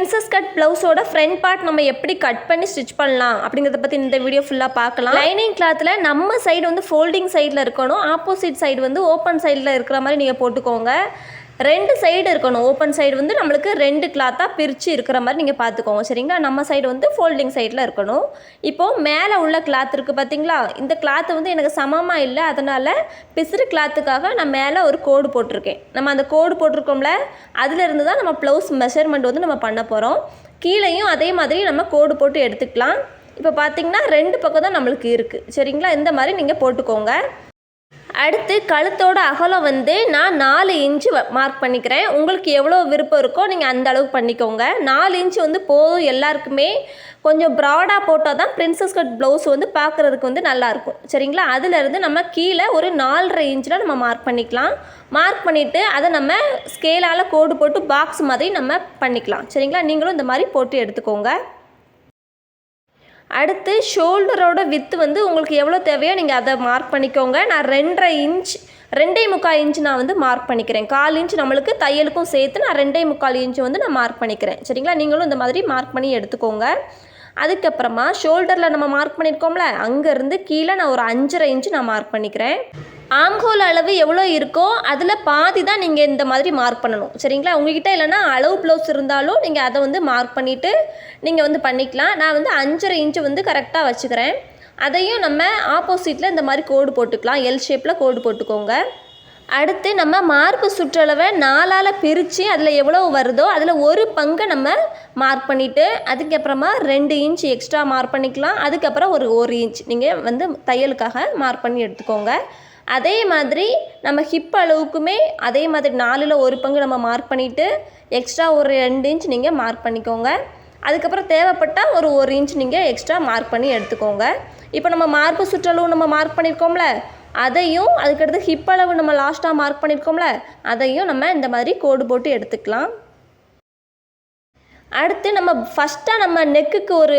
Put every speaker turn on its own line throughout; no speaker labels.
Princess cut ப்ளவுஸோட front part நம்ம எப்படி கட் பண்ணி ஸ்டிச் பண்ணலாம் அப்படிங்கிறத பற்றி இந்த வீடியோ ஃபுல்லாக பார்க்கலாம். லைனிங் கிளாத்தில் நம்ம சைடு வந்து ஃபோல்டிங் சைடில் இருக்கணும், ஆப்போசிட் சைடு வந்து ஓப்பன் சைடில் இருக்கிற மாதிரி நீங்கள் போட்டுக்கோங்க. 2 சைடு இருக்கணும். ஓப்பன் சைடு வந்து நம்மளுக்கு 2 கிளாத்தாக பிரித்து இருக்கிற மாதிரி நீங்கள் பார்த்துக்கோங்க, சரிங்களா? நம்ம சைடு வந்து ஃபோல்டிங் சைடில் இருக்கணும். இப்போது மேலே உள்ள கிளாத் இருக்குது பார்த்தீங்களா, இந்த கிளாத்து வந்து எனக்கு சமமாக இல்லை, அதனால் பிசுறு கிளாத்துக்காக நான் மேலே ஒரு கோடு போட்டிருக்கேன். நம்ம அந்த கோடு போட்டிருக்கோம்ல, அதிலிருந்து தான் நம்ம ப்ளவுஸ் மெஷர்மெண்ட் வந்து நம்ம பண்ண போகிறோம். கீழேயும் அதே மாதிரி நம்ம கோடு போட்டு எடுத்துக்கலாம். இப்போ பார்த்திங்கன்னா 2 பக்கம் தான் நம்மளுக்கு இருக்குது, சரிங்களா? இந்த மாதிரி நீங்கள் போட்டுக்கோங்க. அடுத்து கழுத்தோட அகலம் வந்து நான் 4 இன்ச்சு மார்க் பண்ணிக்கிறேன். உங்களுக்கு எவ்வளோ விருப்பம் இருக்கோ நீங்கள் அந்த அளவுக்கு பண்ணிக்கோங்க. 4 இன்ச்சு வந்து போதும் எல்லாருக்குமே. கொஞ்சம் ப்ராடாக போட்டால் தான் பிரின்சஸ் கட் ப்ளவுஸ் வந்து பார்க்குறதுக்கு வந்து நல்லாயிருக்கும், சரிங்களா? அதிலேருந்து நம்ம கீழே ஒரு 4.5 இன்ச்சில் நம்ம மார்க் பண்ணிக்கலாம். மார்க் பண்ணிவிட்டு அதை நம்ம ஸ்கேலால் கோடு போட்டு பாக்ஸ் மாதிரி நம்ம பண்ணிக்கலாம், சரிங்களா? நீங்களும் இந்த மாதிரி போட்டு எடுத்துக்கோங்க. அடுத்து ஷோல்டரோட வித்து வந்து உங்களுக்கு எவ்வளோ தேவையோ நீங்கள் அதை மார்க் பண்ணிக்கோங்க. நான் 2.5 இன்ச் 2.25 இன்ச் நான் வந்து மார்க் பண்ணிக்கிறேன். 1/4 இன்ச் நம்மளுக்கு தையலுக்கும் சேர்த்து நான் 2.25 இன்ச் வந்து நான் மார்க் பண்ணிக்கிறேன், சரிங்களா? நீங்களும் இந்த மாதிரி மார்க் பண்ணி எடுத்துக்கோங்க. அதுக்கப்புறமா ஷோல்டரில் நம்ம மார்க் பண்ணியிருக்கோம்ல, அங்கேருந்து கீழே நான் ஒரு 5.5 இன்ச் நான் மார்க் பண்ணிக்கிறேன். ஆம்ஹோல் அளவு எவ்வளோ இருக்கோ அதில் பாதி தான் நீங்கள் இந்த மாதிரி மார்க் பண்ணணும், சரிங்களா? உங்கள்கிட்ட இல்லைனா அளவு ப்ளவுஸ் இருந்தாலும் நீங்கள் அதை வந்து மார்க் பண்ணிவிட்டு நீங்கள் வந்து பண்ணிக்கலாம். நான் வந்து 5.5 இன்ச்சு வந்து கரெக்டாக வச்சுக்கிறேன். அதையும் நம்ம ஆப்போசிட்டில் இந்த மாதிரி கோடு போட்டுக்கலாம். எல் ஷேப்பில் கோடு போட்டுக்கோங்க. அடுத்து நம்ம மார்பு சுற்றளவை 4ஆல் பிரித்து அதில் எவ்வளோ வருதோ அதில் ஒரு பங்கை நம்ம மார்க் பண்ணிவிட்டு அதுக்கப்புறமா 2 இன்ச் எக்ஸ்ட்ரா மார்க் பண்ணிக்கலாம். அதுக்கப்புறம் ஒரு இன்ச் நீங்கள் வந்து தையலுக்காக மார்க் பண்ணி எடுத்துக்கோங்க. அதே மாதிரி நம்ம ஹிப் அளவுக்குமே அதே மாதிரி 4ல் ஒரு பங்கு நம்ம மார்க் பண்ணிவிட்டு எக்ஸ்ட்ரா ஒரு 2 இன்ச் நீங்கள் மார்க் பண்ணிக்கோங்க. அதுக்கப்புறம் தேவைப்பட்டால் ஒரு இன்ச் நீங்கள் எக்ஸ்ட்ரா மார்க் பண்ணி எடுத்துக்கோங்க. இப்போ நம்ம மார்பு சுற்றளவு நம்ம மார்க் பண்ணியிருக்கோம்ல, அதையும் அதுக்கடுத்து ஹிப் அளவு நம்ம லாஸ்ட்டாக மார்க் பண்ணியிருக்கோம்ல, அதையும் நம்ம இந்த மாதிரி கோடு போட்டு எடுத்துக்கலாம். அடுத்து நம்ம ஃபஸ்ட்டாக நம்ம நெக்குக்கு ஒரு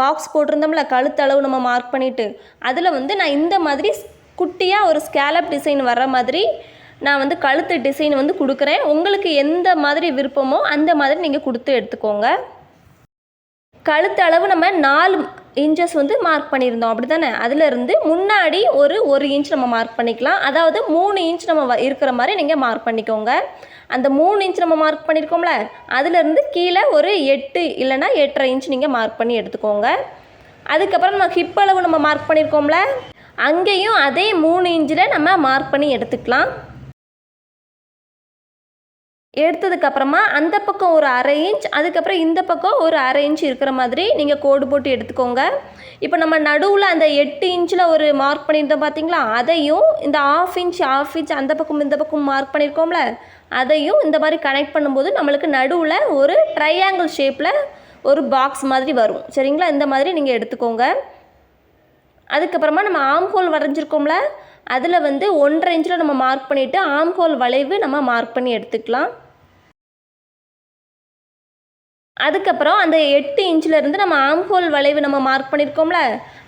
பாக்ஸ் போட்டிருந்தோம்ல, கழுத்தளவு நம்ம மார்க் பண்ணிவிட்டு அதில் வந்து நான் இந்த மாதிரி குட்டியாக ஒரு ஸ்கேலப் டிசைன் வர்ற மாதிரி நான் வந்து கழுத்து டிசைன் வந்து கொடுக்குறேன். உங்களுக்கு எந்த மாதிரி விருப்பமோ அந்த மாதிரி நீங்கள் கொடுத்து எடுத்துக்கோங்க. கழுத்து அளவு நம்ம 4 இன்ச்சஸ் வந்து மார்க் பண்ணியிருந்தோம், அப்படி தானே? அதிலிருந்து முன்னாடி ஒரு இன்ச் நம்ம மார்க் பண்ணிக்கலாம். அதாவது 3 இன்ச் நம்ம இருக்கிற மாதிரி நீங்கள் மார்க் பண்ணிக்கோங்க. அந்த 3 இன்ச் நம்ம மார்க் பண்ணியிருக்கோம்ல, அதிலிருந்து கீழே ஒரு 8 இல்லைனா 8.5 இன்ச் நீங்கள் மார்க் பண்ணி எடுத்துக்கோங்க. அதுக்கப்புறம் நம்ம ஹிப் அளவு நம்ம மார்க் பண்ணியிருக்கோம்ல, அங்கேயும் அதே 3 இன்ச்சில் நம்ம மார்க் பண்ணி எடுத்துக்கலாம். எடுத்ததுக்கப்புறமா அந்த பக்கம் ஒரு 1/2 இன்ச், அதுக்கப்புறம் இந்த பக்கம் ஒரு 1/2 இன்ச் இருக்கிற மாதிரி நீங்கள் கோடு போட்டு எடுத்துக்கோங்க. இப்போ நம்ம நடுவில் அந்த 8 இன்ச்சில் ஒரு மார்க் பண்ணியிருந்தோம் பார்த்தீங்களா, அதையும் இந்த 1/2 இன்ச் அந்த பக்கம் இந்த பக்கம் மார்க் பண்ணியிருக்கோம்ல, அதையும் இந்த மாதிரி கனெக்ட் பண்ணும்போது நம்மளுக்கு நடுவில் ஒரு ட்ரையாங்கிள் ஷேப்பில் ஒரு பாக்ஸ் மாதிரி வரும், சரிங்களா? இந்த மாதிரி நீங்கள் எடுத்துக்கோங்க. அதுக்கப்புறமா நம்ம ஆம்ஹோல் வரைஞ்சிருக்கோம்ல, அதில் வந்து 1.5 இன்ச்சில் நம்ம மார்க் பண்ணிவிட்டு ஆம்ஹோல் வளைவு நம்ம மார்க் பண்ணி எடுத்துக்கலாம். அதுக்கப்புறம் அந்த 8 இன்ச்சிலேருந்து நம்ம ஆம்ஹோல் வளைவு நம்ம மார்க் பண்ணியிருக்கோம்ல,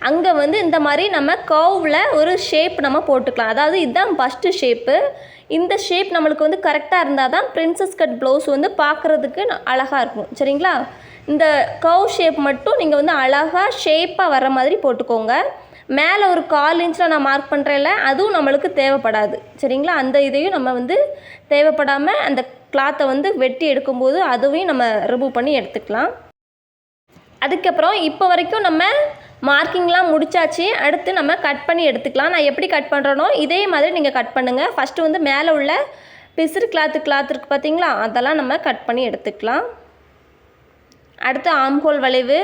அங்கே வந்து இந்த மாதிரி நம்ம கர்வில் ஒரு ஷேப் நம்ம போட்டுக்கலாம். அதாவது இதுதான் ஃபஸ்ட்டு ஷேப்பு. இந்த ஷேப் நம்மளுக்கு வந்து கரெக்டாக இருந்தால் தான் பிரின்சஸ் கட் ப்ளவுஸ் வந்து பார்க்குறதுக்கு அழகாக இருக்கும், சரிங்களா? இந்த கர்வ் ஷேப் மட்டும் நீங்கள் வந்து அழகாக ஷேப்பாக வர மாதிரி போட்டுக்கோங்க. மேலே ஒரு 1/4 இன்ச்சில் நான் மார்க் பண்ணுறேன்ல, அதுவும் நம்மளுக்கு தேவைப்படாது, சரிங்களா? அந்த இதையும் நம்ம வந்து தேவைப்படாமல் அந்த கிளாத்தை வந்து வெட்டி எடுக்கும்போது அதுவையும் நம்ம ரிமூவ் பண்ணி எடுத்துக்கலாம். அதுக்கப்புறம் இப்போ வரைக்கும் நம்ம மார்க்கிங்லாம் முடிச்சாச்சு. அடுத்து நம்ம கட் பண்ணி எடுத்துக்கலாம். நான் எப்படி கட் பண்ணுறேனோ இதே மாதிரி நீங்கள் கட் பண்ணுங்கள். ஃபஸ்ட்டு வந்து மேலே உள்ள பிசுறு கிளாத் இருக்குது பார்த்தீங்களா, அதெல்லாம் நம்ம கட் பண்ணி எடுத்துக்கலாம். அடுத்து ஆம்ஹோல் வளைவு,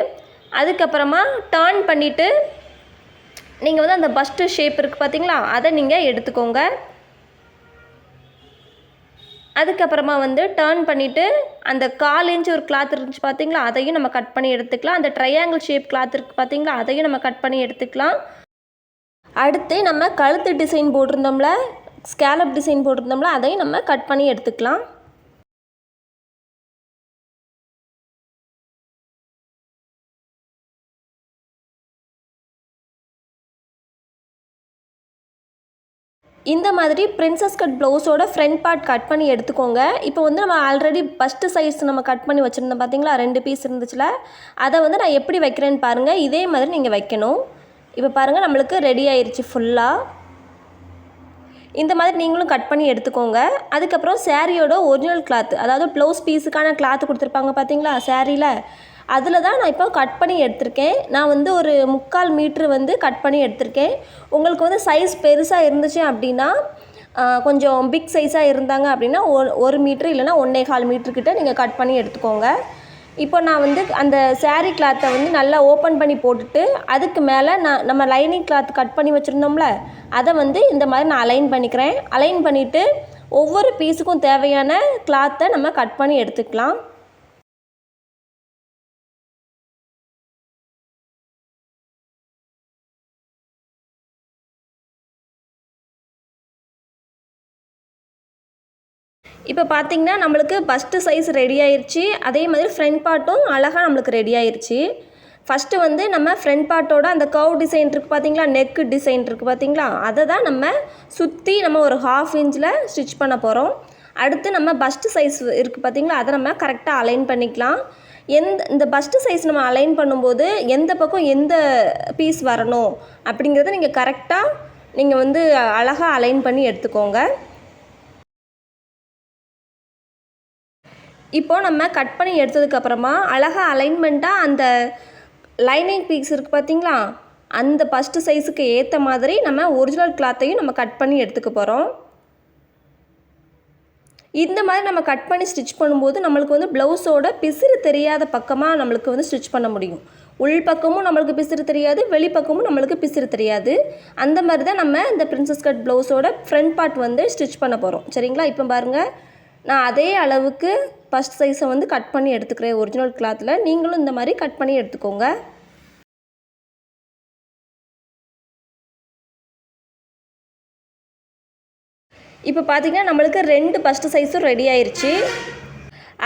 அதுக்கப்புறமா டர்ன் பண்ணிவிட்டு நீங்கள் வந்து அந்த பஸ்ட்டு ஷேப் இருக்குது பார்த்தீங்களா, அதை நீங்கள் எடுத்துக்கோங்க. அதுக்கப்புறமா வந்து டர்ன் பண்ணிவிட்டு அந்த 1/4 இன்ச் ஒரு கிளாத் இருந்துச்சு பார்த்தீங்களா, அதையும் நம்ம கட் பண்ணி எடுத்துக்கலாம். அந்த ட்ரையாங்கிள் ஷேப் கிளாத் இருக்குது பார்த்தீங்களா, அதையும் நம்ம கட் பண்ணி எடுத்துக்கலாம். அடுத்து நம்ம கழுத்து டிசைன் போட்டிருந்தோம்ல, ஸ்கேலப் டிசைன் போட்டிருந்தோம்ல, அதையும் நம்ம கட் பண்ணி எடுத்துக்கலாம். இந்த மாதிரி பிரின்சஸ் கட் ப்ளவுஸோட ஃப்ரண்ட் பார்ட் கட் பண்ணி எடுத்துக்கோங்க. இப்போ வந்து நம்ம ஆல்ரெடி பஸ்ட்டு சைஸ் நம்ம கட் பண்ணி வச்சுருந்தோம் பார்த்தீங்களா, 2 பீஸ் இருந்துச்சுல, அதை வந்து நான் எப்படி வைக்கிறேன்னு பாருங்கள். இதே மாதிரி நீங்கள் வைக்கணும். இப்போ பாருங்கள் நம்மளுக்கு ரெடி ஆயிடுச்சு ஃபுல்லாக. இந்த மாதிரி நீங்களும் கட் பண்ணி எடுத்துக்கோங்க. அதுக்கப்புறம் சாரியோட ஒரிஜினல் கிளாத், அதாவது ப்ளவுஸ் பீஸுக்கான கிளாத் கொடுத்துருப்பாங்க பார்த்தீங்களா சாரியில், அதில் தான் நான் இப்போ கட் பண்ணி எடுத்திருக்கேன். நான் வந்து ஒரு 3/4 மீட்ரு வந்து கட் பண்ணி எடுத்திருக்கேன். உங்களுக்கு வந்து சைஸ் பெருசாக இருந்துச்சு அப்படின்னா, கொஞ்சம் பிக் சைஸாக இருந்தாங்க அப்படின்னா 1 மீட்ரு இல்லைனா 1.25 மீட்டருக்கிட்ட நீங்கள் கட் பண்ணி எடுத்துக்கோங்க. இப்போ நான் வந்து அந்த சாரீ கிளாத்தை வந்து நல்லா ஓப்பன் பண்ணி போட்டுட்டு, அதுக்கு மேலே நம்ம லைனிங் கிளாத் கட் பண்ணி வச்சுருந்தோம்ல, அதை வந்து இந்த மாதிரி நான் அலைன் பண்ணிக்கிறேன். அலைன் பண்ணிவிட்டு ஒவ்வொரு பீஸுக்கும் தேவையான கிளாத்தை நம்ம கட் பண்ணி எடுத்துக்கலாம். இப்போ பார்த்திங்கன்னா நம்மளுக்கு பஸ்ட்டு சைஸ் ரெடி ஆயிடுச்சு. அதே மாதிரி ஃப்ரண்ட் பார்ட்டும் அழகாக நம்மளுக்கு ரெடி ஆயிடுச்சு. ஃபஸ்ட்டு வந்து நம்ம ஃப்ரண்ட் பார்ட்டோட அந்த கர்வ் டிசைன் இருக்குது பார்த்தீங்களா, நெக்கு டிசைன் இருக்குது பார்த்தீங்களா, அதை தான் நம்ம சுற்றி நம்ம ஒரு 1/2 இன்ச்சில் ஸ்டிச் பண்ண போகிறோம். அடுத்து நம்ம பஸ்ட்டு சைஸ் இருக்குது பார்த்தீங்களா, அதை நம்ம கரெக்டாக அலைன் பண்ணிக்கலாம். இந்த பஸ்ட்டு சைஸ் நம்ம அலைன் பண்ணும்போது எந்த பக்கம் எந்த பீஸ் வரணும் அப்படிங்கிறத நீங்கள் கரெக்டாக நீங்கள் வந்து அழகாக அலைன் பண்ணி எடுத்துக்கோங்க. இப்போது நம்ம கட் பண்ணி எடுத்ததுக்கப்புறமா அழகாக அலைன்மெண்ட்டாக அந்த லைனிங் பீஸ் இருக்குது பார்த்தீங்களா, அந்த ஃபஸ்ட்டு சைஸுக்கு ஏற்ற மாதிரி நம்ம ஒரிஜினல் கிளாத்தையும் நம்ம கட் பண்ணி எடுத்துக்க போகிறோம். இந்த மாதிரி நம்ம கட் பண்ணி ஸ்டிச் பண்ணும்போது நம்மளுக்கு வந்து ப்ளவுஸோட பிசிறு தெரியாத பக்கமாக நம்மளுக்கு வந்து ஸ்டிச் பண்ண முடியும். உள் பக்கமும் நம்மளுக்கு பிசிறு தெரியாது, வெளிப்பக்கமும் நம்மளுக்கு பிசிறு தெரியாது. அந்த மாதிரி தான் நம்ம இந்த பிரின்சஸ் கட் ப்ளவுஸோட ஃப்ரண்ட் பார்ட் வந்து ஸ்டிச் பண்ண போகிறோம். சரிங்களா? இப்போ பாருங்கள், நான் அதே அளவுக்கு ஃபஸ்ட் சைஸை வந்து கட் பண்ணி எடுத்துக்கிறேன் ஒரிஜினல் கிளாத்தில். நீங்களும் இந்த மாதிரி கட் பண்ணி எடுத்துக்கோங்க. இப்போ பார்த்திங்கன்னா நம்மளுக்கு 2 ஃபஸ்ட்டு சைஸும் ரெடி ஆயிடுச்சு.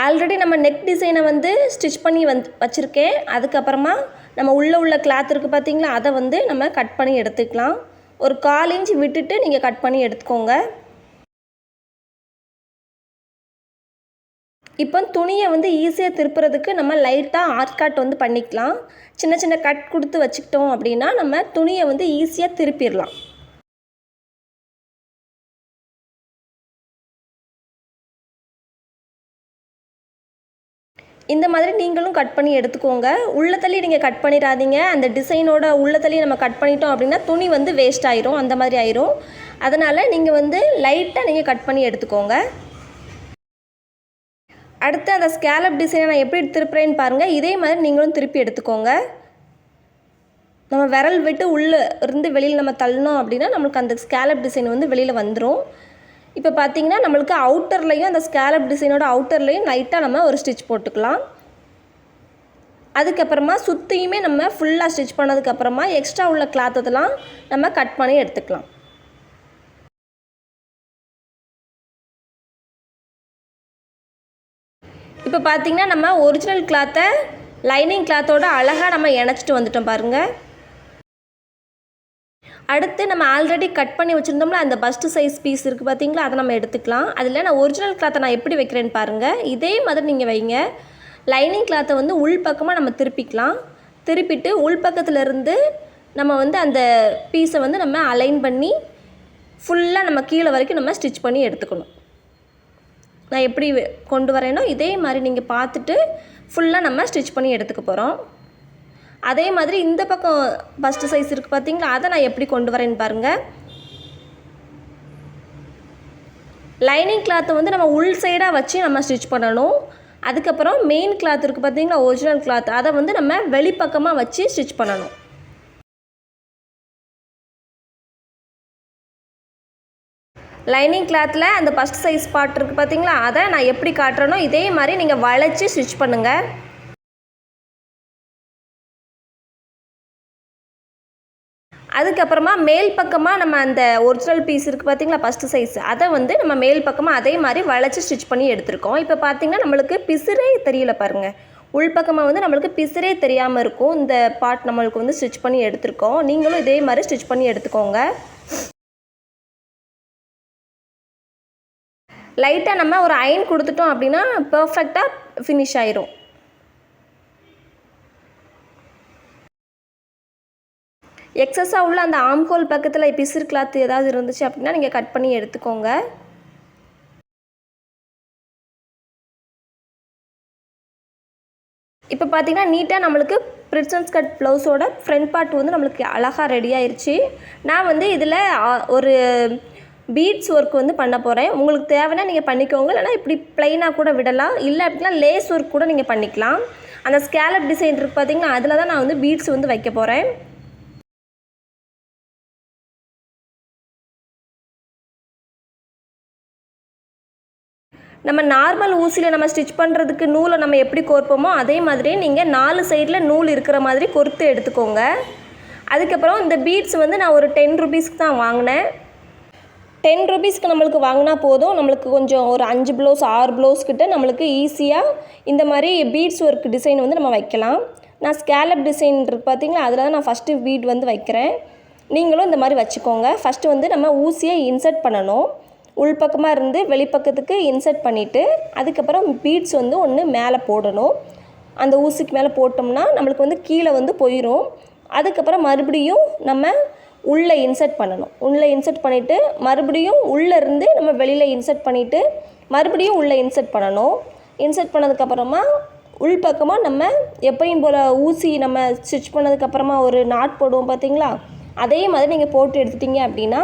ஆல்ரெடி நம்ம நெக் டிசைனை வந்து ஸ்டிச் பண்ணி வச்சுருக்கேன். அதுக்கப்புறமா நம்ம உள்ள கிளாத் இருக்குது பார்த்திங்களா, அதை வந்து நம்ம கட் பண்ணி எடுத்துக்கலாம். ஒரு 1/4 இன்ச் விட்டுட்டு நீங்கள் கட் பண்ணி எடுத்துக்கோங்க. இப்போ துணியை வந்து ஈஸியாக திருப்புறதுக்கு நம்ம லைட்டாக ஆர்க் கட் வந்து பண்ணிக்கலாம். சின்ன சின்ன கட் கொடுத்து வச்சுக்கிட்டோம் அப்படின்னா நம்ம துணியை வந்து ஈஸியாக திருப்பிடலாம். இந்த மாதிரி நீங்களும் கட் பண்ணி எடுத்துக்கோங்க. உள்ளத்தள்ளி நீங்கள் கட் பண்ணிடாதீங்க. அந்த டிசைனோட உள்ளத்தள்ளி நம்ம கட் பண்ணிட்டோம் அப்படின்னா துணி வந்து வேஸ்ட் ஆயிரும், அந்த மாதிரி ஆயிரும். அதனால் நீங்கள் வந்து லைட்டாக நீங்கள் கட் பண்ணி எடுத்துக்கோங்க. அடுத்து அந்த ஸ்கேலப் டிசைனை நான் எப்படி திருப்புறேன்னு பாருங்கள். இதே மாதிரி நீங்களும் திருப்பி எடுத்துக்கோங்க. நம்ம விரல் விட்டு உள்ளே இருந்து வெளியில் நம்ம தள்ளணும் அப்படின்னா நம்மளுக்கு அந்த ஸ்கேலப் டிசைன் வந்து வெளியில் வந்துடும். இப்போ பார்த்திங்கன்னா நம்மளுக்கு அவுட்டர்லேயும் அந்த ஸ்கேலப் டிசைனோட அவுட்டர்லேயும் லைட்டாக நம்ம ஒரு ஸ்டிச் போட்டுக்கலாம். அதுக்கப்புறமா சுற்றியுமே நம்ம ஃபுல்லாக ஸ்டிச் பண்ணதுக்கப்புறமா எக்ஸ்ட்ரா உள்ள கிளாத்தெல்லாம் நம்ம கட் பண்ணி எடுத்துக்கலாம். இப்போ பார்த்திங்கன்னா நம்ம ஒரிஜினல் கிளாத்தை லைனிங் கிளாத்தோட அழகாக நம்ம இணைச்சிட்டு வந்துட்டோம் பாருங்கள். அடுத்து நம்ம ஆல்ரெடி கட் பண்ணி வச்சுருந்தோம்ல அந்த பஸ்ட்டு சைஸ் பீஸ் இருக்குது பார்த்திங்களா, அதை நம்ம எடுத்துக்கலாம். அதில் நான் ஒரிஜினல் கிளாத்தை நான் எப்படி வைக்கிறேன்னு பாருங்கள். இதே மாதிரி நீங்கள் வைங்க. லைனிங் கிளாத்தை வந்து உள் பக்கமாக நம்ம திருப்பிக்கலாம். திருப்பிட்டு உள் பக்கத்துலேருந்து நம்ம வந்து அந்த பீஸை வந்து நம்ம அலைன் பண்ணி ஃபுல்லாக நம்ம கீழே வரைக்கும் நம்ம ஸ்டிச் பண்ணி எடுத்துக்கணும். நான் எப்படி கொண்டு வரேனோ இதே மாதிரி நீங்கள் பார்த்துட்டு ஃபுல்லாக நம்ம ஸ்டிச் பண்ணி எடுத்துக்க போகிறோம். அதே மாதிரி இந்த பக்கம் ஃபஸ்ட்டு சைஸ் இருக்குது பார்த்தீங்களா, அதை நான் எப்படி கொண்டு வரேன்னு பாருங்கள். லைனிங் கிளாத்தை வந்து நம்ம உள் சைடாக வச்சு நம்ம ஸ்டிச் பண்ணணும். அதுக்கப்புறம் மெயின் கிளாத் இருக்குது பார்த்தீங்களா, ஒரிஜினல் கிளாத், அதை வந்து நம்ம வெளிப்பக்கமாக வச்சு ஸ்டிச் பண்ணணும். லைனிங் கிளாத்தில் அந்த ஃபஸ்ட் சைஸ் பார்ட் இருக்குது பார்த்தீங்களா, அதை நான் எப்படி காட்டுறேனோ இதே மாதிரி நீங்கள் வளைச்சி ஸ்டிச் பண்ணுங்கள். அதுக்கப்புறமா மேல் பக்கமாக நம்ம அந்த ஒரிஜினல் பீஸ் இருக்குது பார்த்தீங்களா ஃபஸ்ட்டு சைஸ், அதை வந்து நம்ம மேல் பக்கமாக அதே மாதிரி வளைச்சி ஸ்டிச் பண்ணி எடுத்துருக்கோம். இப்போ பார்த்திங்கன்னா நம்மளுக்கு பிசுரே தெரியல பாருங்கள். உள்பக்கமாக வந்து நம்மளுக்கு பிசுரே தெரியாமல் இருக்கும். இந்த பார்ட் நம்மளுக்கு வந்து ஸ்டிச் பண்ணி எடுத்துருக்கோம். நீங்களும் இதே மாதிரி ஸ்டிச் பண்ணி எடுத்துக்கோங்க. லைட்டாக நம்ம ஒரு அயன் கொடுத்துட்டோம் அப்படின்னா பர்ஃபெக்டாக ஃபினிஷ் ஆயிரும். எக்ஸஸாக உள்ள அந்த ஆம்ஹோல் பக்கத்தில் பிசிறு கிளாத் ஏதாவது இருந்துச்சு அப்படின்னா நீங்கள் கட் பண்ணி எடுத்துக்கோங்க. இப்போ பார்த்தீங்கன்னா நீட்டாக நம்மளுக்கு பிரின்சஸ் கட் ப்ளவுஸோட ஃப்ரண்ட் பார்ட் வந்து நம்மளுக்கு அழகாக ரெடி ஆயிடுச்சு. நான் வந்து இதில் ஒரு பீட்ஸ் ஒர்க் வந்து பண்ண போகிறேன். உங்களுக்கு தேவைன்னா நீங்கள் பண்ணிக்கோங்க, இல்லைனா இப்படி ப்ளைனாக கூட விடலாம். இல்லை அப்படின்னா லேஸ் ஒர்க் கூட நீங்கள் பண்ணிக்கலாம். அந்த ஸ்கேலப் டிசைன் இருக்குது பார்த்தீங்கன்னா, அதில் தான் நான் வந்து பீட்ஸ் வந்து வைக்க போகிறேன். நம்ம நார்மல் ஊசியில் நம்ம ஸ்டிச் பண்ணுறதுக்கு நூலை நம்ம எப்படி கோர்ப்போமோ அதே மாதிரி நீங்கள் 4 சைடில் நூல் இருக்கிற மாதிரி கோர்த்து எடுத்துக்கோங்க. அதுக்கப்புறம் இந்த பீட்ஸ் வந்து நான் ஒரு 10 ருபீஸ்க்கு தான் வாங்கினேன். 10 ருபீஸ்க்கு நம்மளுக்கு வாங்கினா போதும். நம்மளுக்கு கொஞ்சம் ஒரு 5 ப்ளவுஸ் 6 ப்ளவுஸ் கிட்ட நம்மளுக்கு ஈஸியாக இந்த மாதிரி பீட்ஸ் ஒர்க் டிசைன் வந்து நம்ம வைக்கலாம். நான் ஸ்கேலப் டிசைன் இருக்குது பார்த்தீங்களா, அதில் தான் நான் ஃபஸ்ட்டு பீட் வந்து வைக்கிறேன். நீங்களும் இந்த மாதிரி வச்சுக்கோங்க. ஃபஸ்ட்டு வந்து நம்ம ஊசியை இன்சர்ட் பண்ணணும். உள்பக்கமாக இருந்து வெளிப்பக்கத்துக்கு இன்சர்ட் பண்ணிவிட்டு அதுக்கப்புறம் பீட்ஸ் வந்து ஒன்று மேலே போடணும். அந்த ஊசிக்கு மேலே போட்டோம்னா நம்மளுக்கு வந்து கீழே வந்து போயிடும். அதுக்கப்புறம் மறுபடியும் நம்ம உள்ளே இன்சர்ட் பண்ணணும். உள்ளே இன்சர்ட் பண்ணிவிட்டு மறுபடியும் உள்ளே இருந்து நம்ம வெளியில் இன்சர்ட் பண்ணிவிட்டு மறுபடியும் உள்ளே இன்சர்ட் பண்ணணும். இன்சர்ட் பண்ணதுக்கப்புறமா உள்பக்கமாக நம்ம எப்பயும் போல் ஊசி நம்ம ஸ்டிச் பண்ணதுக்கப்புறமா ஒரு நாட் போடுவோம் பார்த்தீங்களா, அதே மாதிரி நீங்கள் போட்டு எடுத்துட்டிங்க அப்படின்னா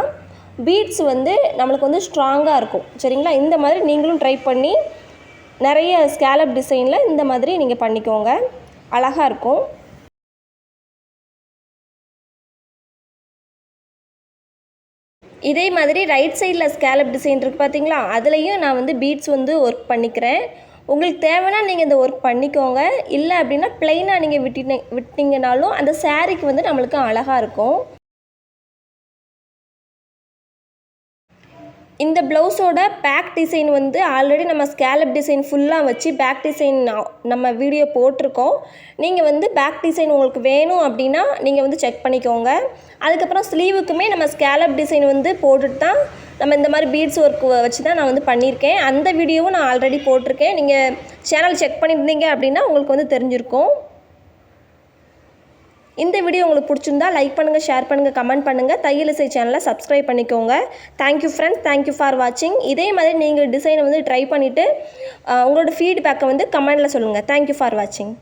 பீட்ஸ் வந்து நம்மளுக்கு வந்து ஸ்ட்ராங்காக இருக்கும். சரிங்களா? இந்த மாதிரி நீங்களும் ட்ரை பண்ணி நிறைய ஸ்கேலப் டிசைனில் இந்த மாதிரி நீங்கள் பண்ணிக்கோங்க, அழகாக இருக்கும். இதே மாதிரி ரைட் சைடில் ஸ்கேலப் டிசைன் இருக்குது பார்த்தீங்களா, அதுலேயும் நான் வந்து பீட்ஸ் வந்து ஒர்க் பண்ணிக்கிறேன். உங்களுக்கு தேவைன்னா நீங்கள் இந்த ஒர்க் பண்ணிக்கோங்க. இல்லை அப்படின்னா ப்ளைனாக நீங்கள் விட்டிங்கனாலும் அந்த சாரீக்கு வந்து நம்மளுக்கு அழகாக இருக்கும். இந்த ப்ளவுஸோட பேக் டிசைன் வந்து ஆல்ரெடி நம்ம ஸ்கேலப் டிசைன் ஃபுல்லாக வச்சு பேக் டிசைன் நம்ம வீடியோ போட்டிருக்கோம். நீங்கள் வந்து பேக் டிசைன் உங்களுக்கு வேணும் அப்படின்னா நீங்கள் வந்து செக் பண்ணிக்கோங்க. அதுக்கப்புறம் ஸ்லீவுக்குமே நம்ம ஸ்கேலப் டிசைன் வந்து போட்டுட்டு தான் நம்ம இந்த மாதிரி பீட்ஸ் ஒர்க் வச்சு தான் நான் வந்து பண்ணியிருக்கேன். அந்த வீடியோவும் நான் ஆல்ரெடி போட்டிருக்கேன். நீங்கள் சேனல் செக் பண்ணியிருந்தீங்க அப்படின்னா உங்களுக்கு வந்து தெரிஞ்சிருக்கும். இந்த வீடியோ உங்களுக்கு பிடிச்சிருந்தா லைக் பண்ணுங்கள், ஷேர் பண்ணுங்கள், கமெண்ட் பண்ணுங்கள். தையல் இசை சேனலை சப்ஸ்கிரைப் பண்ணிக்கோங்க. தேங்க்யூ ஃப்ரெண்ட்ஸ், தேங்க்யூ ஃபார் வாட்சிங். இதே மாதிரி நீங்கள் டிசைனை வந்து ட்ரை பண்ணிவிட்டு உங்களோட ஃபீட்பேக்கை வந்து கமெண்டில் சொல்லுங்கள். தேங்க்யூ ஃபார் வாட்சிங்.